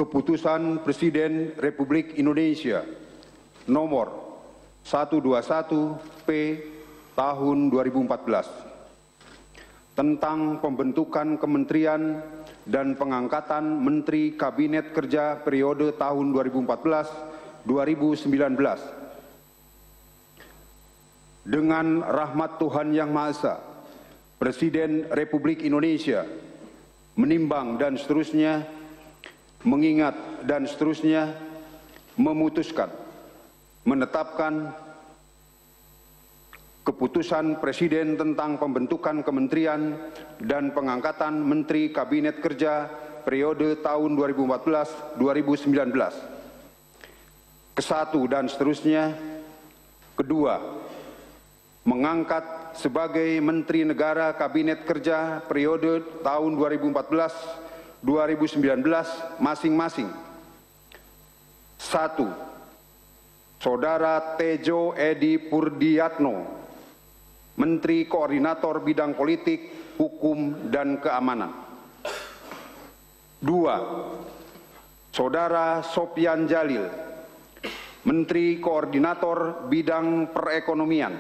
Keputusan Presiden Republik Indonesia nomor 121 P tahun 2014 tentang pembentukan kementerian dan pengangkatan Menteri Kabinet Kerja periode tahun 2014-2019. Dengan rahmat Tuhan Yang Maha Esa, Presiden Republik Indonesia menimbang dan seterusnya, mengingat dan seterusnya, memutuskan, menetapkan keputusan Presiden tentang pembentukan kementerian dan pengangkatan Menteri Kabinet Kerja periode tahun 2014-2019. Kesatu dan seterusnya. Kedua, mengangkat sebagai Menteri Negara Kabinet Kerja periode tahun 2014-2019 masing-masing. 1. Saudara Tejo Edi Purdiatno, Menteri Koordinator Bidang Politik, Hukum, dan Keamanan. 2. Saudara Sopyan Jalil, Menteri Koordinator Bidang Perekonomian.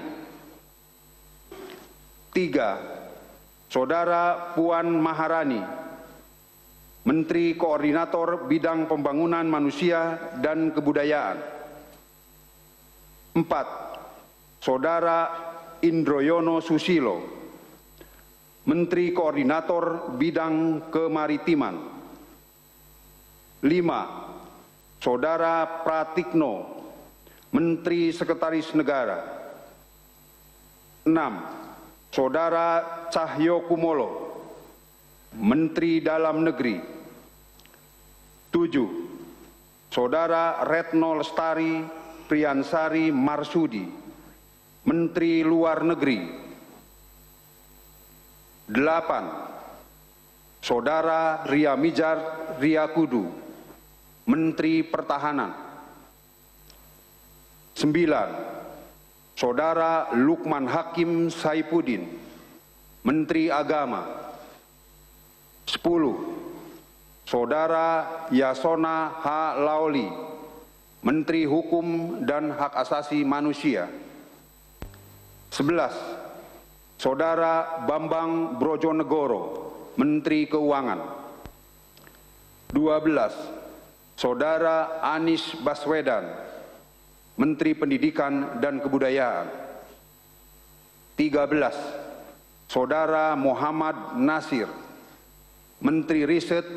3. Saudara Puan Maharani, Menteri Koordinator Bidang Pembangunan Manusia dan Kebudayaan. 4. Saudara Indroyono Susilo, Menteri Koordinator Bidang Kemaritiman. 5. Saudara Pratikno, Menteri Sekretaris Negara. 6. Saudara Cahyo Kumolo, Menteri Dalam Negeri. 7. Saudara Retno Lestari Priyansari Marsudi, Menteri Luar Negeri. 8. Saudara Ria Mijar Riakudu, Menteri Pertahanan. 9. Saudara Lukman Hakim Saifuddin, Menteri Agama. 10. Saudara Yasona H. Laoli, Menteri Hukum dan Hak Asasi Manusia. 11. Saudara Bambang Brojonegoro, Menteri Keuangan. 12. Saudara Anies Baswedan, Menteri Pendidikan dan Kebudayaan. 13. Saudara Muhammad Nasir, Menteri Riset,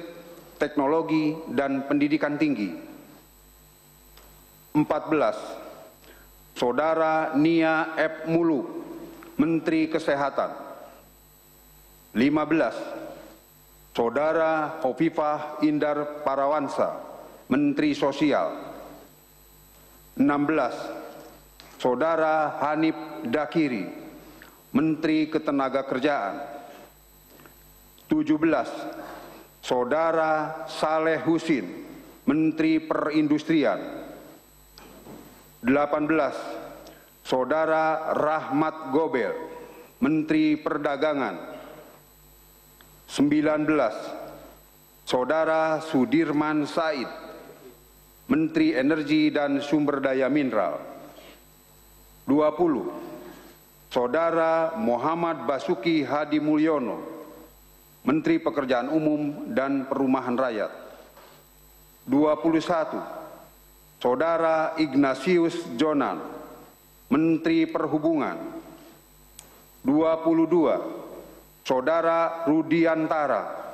Teknologi, dan Pendidikan Tinggi. 14. Saudara Nia F. Muluk, Menteri Kesehatan. 15. Saudara Hovifah Indar Parawansa, Menteri Sosial. 16. Saudara Hanif Dakiri, Menteri Ketenagakerjaan. 17. Saudara Saleh Husin, Menteri Perindustrian. 18. Saudara Rahmat Gobel, Menteri Perdagangan. 19. Saudara Sudirman Said, Menteri Energi dan Sumber Daya Mineral. 20. Saudara Muhammad Basuki Hadi Mulyono, Menteri Pekerjaan Umum dan Perumahan Rakyat. 21. Saudara Ignatius Jonan, Menteri Perhubungan. 22. Saudara Rudiantara,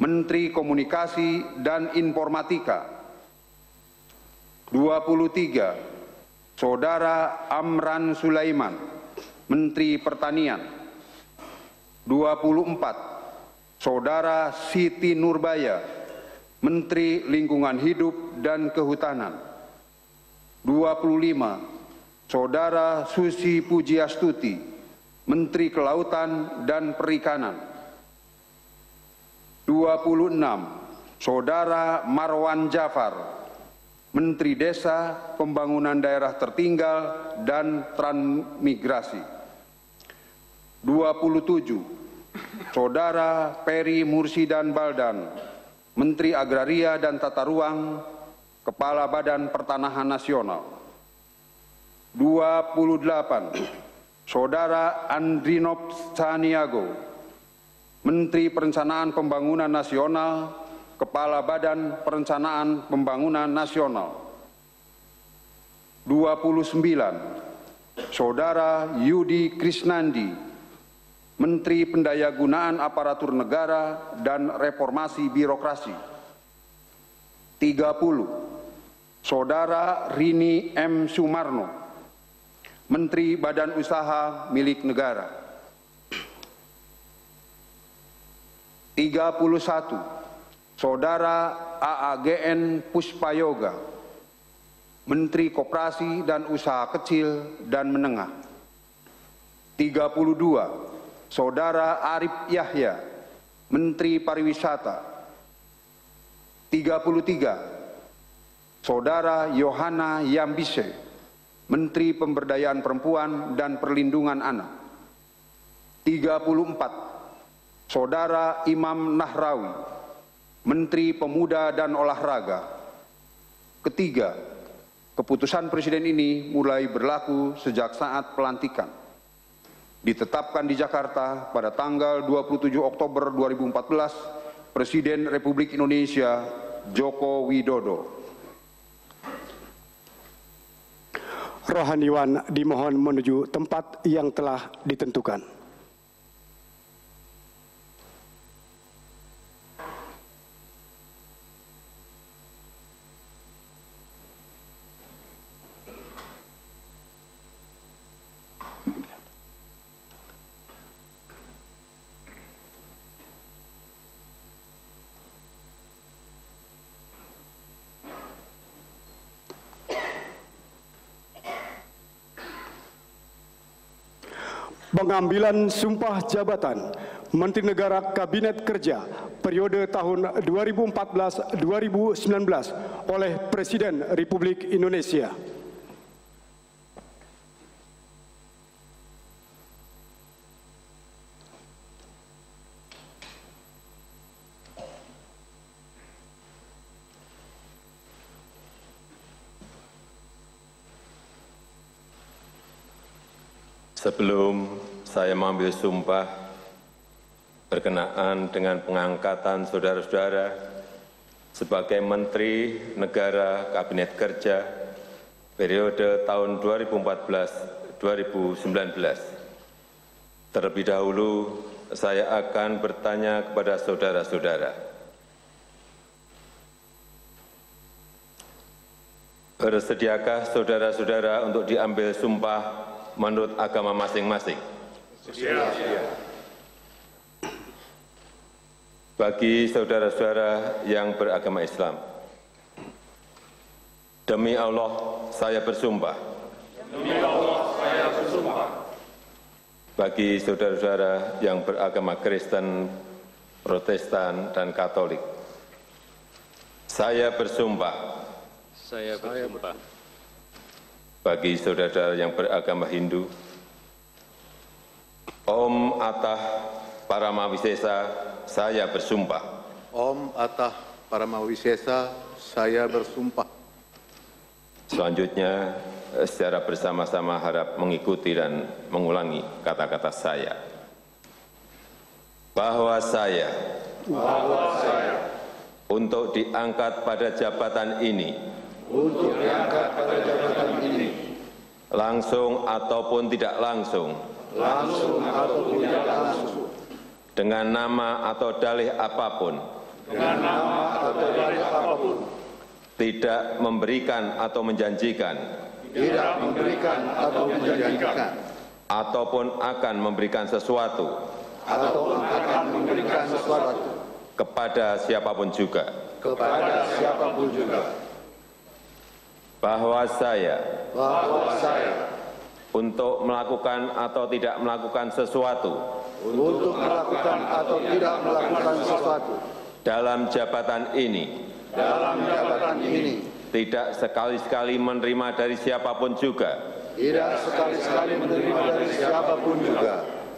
Menteri Komunikasi dan Informatika. 23. Saudara Amran Sulaiman, Menteri Pertanian. 24. Saudara Siti Nurbaya, Menteri Lingkungan Hidup dan Kehutanan. 25. Saudara Susi Pujiastuti, Menteri Kelautan dan Perikanan. 26. Saudara Marwan Jafar, Menteri Desa, Pembangunan Daerah Tertinggal dan Transmigrasi. 27. Saudara Peri Mursidan Baldan, Menteri Agraria dan Tata Ruang, Kepala Badan Pertanahan Nasional. 28. Saudara Andrinov Caniago, Menteri Perencanaan Pembangunan Nasional, Kepala Badan Perencanaan Pembangunan Nasional. 29. Saudara Yudi Krisnandi, Menteri Pendayagunaan Aparatur Negara dan Reformasi Birokrasi. 30. Saudara Rini M. Sumarno, Menteri Badan Usaha Milik Negara. 31. Saudara AAGN Puspayoga, Menteri Koperasi dan Usaha Kecil dan Menengah. 32. Saudara Arif Yahya, Menteri Pariwisata. 33. Saudara Yohana Yambise, Menteri Pemberdayaan Perempuan dan Perlindungan Anak. 34. Saudara Imam Nahrawi, Menteri Pemuda dan Olahraga. Ketiga, keputusan Presiden ini mulai berlaku sejak saat pelantikan. Ditetapkan di Jakarta pada tanggal 27 Oktober 2014, Presiden Republik Indonesia Joko Widodo. Rohaniwan dimohon menuju tempat yang telah ditentukan. Pengambilan sumpah jabatan Menteri Negara Kabinet Kerja periode tahun 2014-2019 oleh Presiden Republik Indonesia. Sebelum saya mengambil sumpah berkenaan dengan pengangkatan saudara-saudara sebagai Menteri Negara Kabinet Kerja periode tahun 2014-2019, terlebih dahulu saya akan bertanya kepada saudara-saudara. Bersediakah saudara-saudara untuk diambil sumpah menurut agama masing-masing? Bagi saudara-saudara yang beragama Islam, demi Allah saya bersumpah. Demi Allah saya bersumpah. Bagi saudara-saudara yang beragama Kristen, Protestan, dan Katolik, saya bersumpah. Saya bersumpah. Bagi saudara-saudara yang beragama Hindu, Om Atah Paramawisesa, saya bersumpah. Om Atah Paramawisesa, saya bersumpah. Selanjutnya, secara bersama-sama harap mengikuti dan mengulangi kata-kata saya. Bahwa saya untuk diangkat pada jabatan ini, langsung ataupun tidak langsung, dengan nama atau dalih apapun, tidak memberikan atau menjanjikan, ataupun akan memberikan sesuatu, kepada siapapun juga, bahwa saya untuk melakukan atau tidak melakukan sesuatu, dalam jabatan ini, tidak sekali-sekali menerima dari siapapun juga,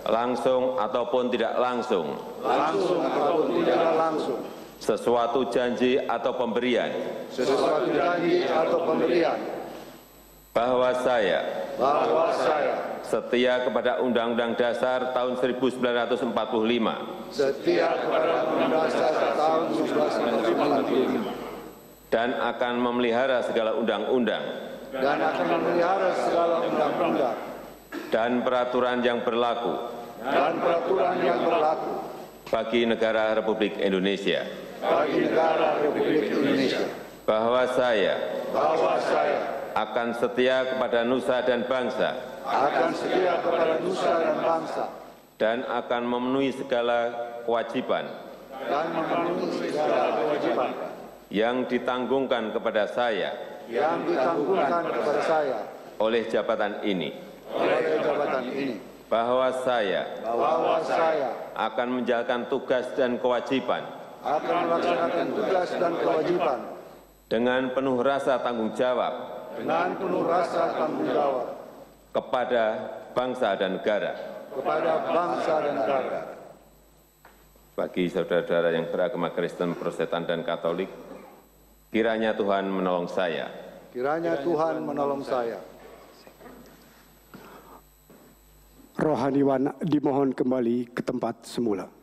langsung ataupun tidak langsung, sesuatu janji atau pemberian bahwa saya setia kepada Undang-Undang Dasar tahun 1945 dan akan memelihara segala undang-undang dan peraturan yang berlaku bagi negara Republik Indonesia, bahwa saya akan setia kepada nusa dan bangsa dan akan memenuhi segala kewajiban yang ditanggungkan kepada saya oleh jabatan ini, bahwa saya akan menjalankan tugas dan kewajiban dengan penuh rasa tanggung jawab kepada bangsa dan negara. Bagi saudara-saudara yang beragama Kristen, Protestan, dan Katolik, kiranya Tuhan menolong saya. Rohaniwan dimohon kembali ke tempat semula.